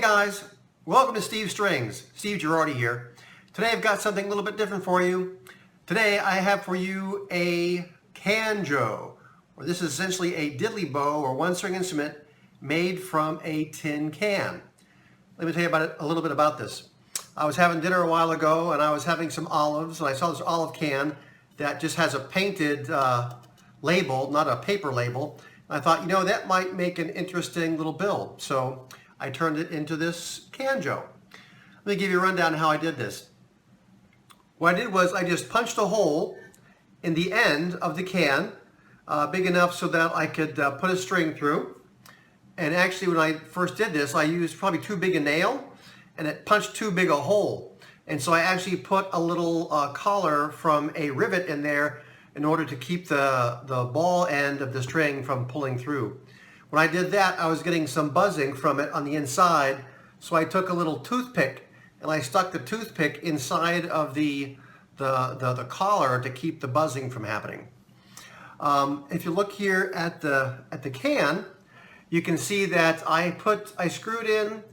guys, welcome to Steve Strings. Steve Girardi here. Today I've got something a little bit different for you. Today I have for you a canjo, or this is essentially a diddley bow or one-string instrument made from a tin can. Let me tell you a little bit about this. I was having dinner a while ago and I was having some olives and I saw this olive can that just has a painted label, not a paper label. I thought, you know, that might make an interesting little build. So I turned it into this canjo. Let me give you a rundown on how I did this. What I did was I just punched a hole in the end of the can, big enough so that I could put a string through. And actually when I first did this, I used probably too big a nail and it punched too big a hole. And so I actually put a little collar from a rivet in there in order to keep the ball end of the string from pulling through. When I did that, I was getting some buzzing from it on the inside, so I took a little toothpick and I stuck the toothpick inside of the collar to keep the buzzing from happening. If you look here at the can, you can see that I screwed in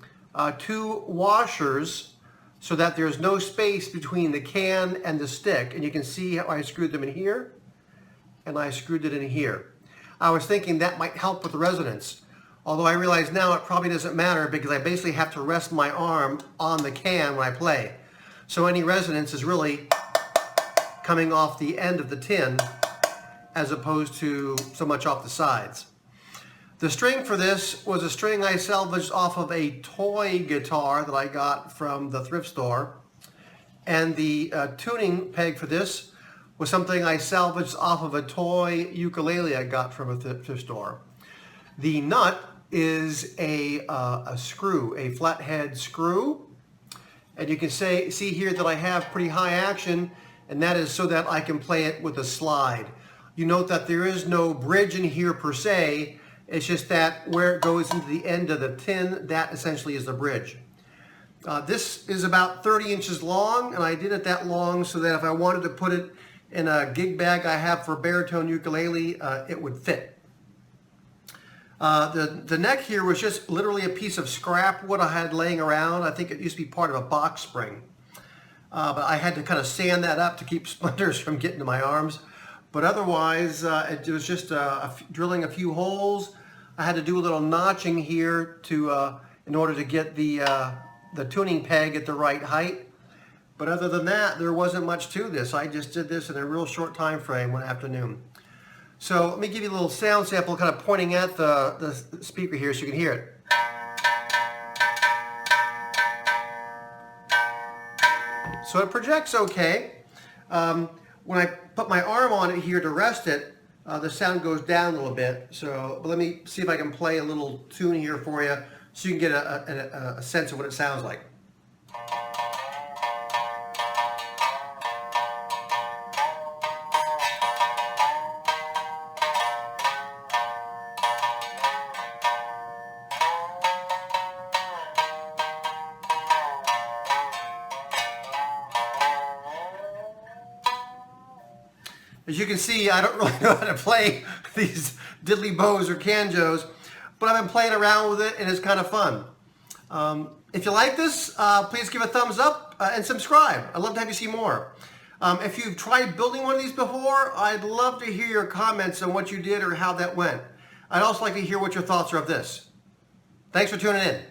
2 washers so that there's no space between the can and the stick, and you can see how I screwed them in here and I screwed it in here. I was thinking that might help with the resonance, although I realize now it probably doesn't matter because I basically have to rest my arm on the can when I play. So any resonance is really coming off the end of the tin as opposed to so much off the sides. The string for this was a string I salvaged off of a toy guitar that I got from the thrift store, and the tuning peg for this was something I salvaged off of a toy ukulele I got from a thrift store. The nut is a screw, a flathead screw, and you can see here that I have pretty high action, and that is so that I can play it with a slide. You note that there is no bridge in here per se, it's just that where it goes into the end of the tin, that essentially is the bridge. This is about 30 inches long, and I did it that long so that if I wanted to put it in a gig bag I have for baritone ukulele, it would fit. The neck here was just literally a piece of scrap wood I had laying around. I think it used to be part of a box spring. But I had to kind of sand that up to keep splinters from getting to my arms. But otherwise, it was just drilling a few holes. I had to do a little notching here in order to get the tuning peg at the right height. But other than that, there wasn't much to this. I just did this in a real short time frame one afternoon. So let me give you a little sound sample kind of pointing at the speaker here so you can hear it. So it projects okay. When I put my arm on it here to rest it, the sound goes down a little bit. So let me see if I can play a little tune here for you so you can get a sense of what it sounds like. As you can see, I don't really know how to play these diddley bows or canjos, but I've been playing around with it and it's kind of fun. If you like this, please give a thumbs up and subscribe. I'd love to have you see more. If you've tried building one of these before, I'd love to hear your comments on what you did or how that went. I'd also like to hear what your thoughts are of this. Thanks for tuning in.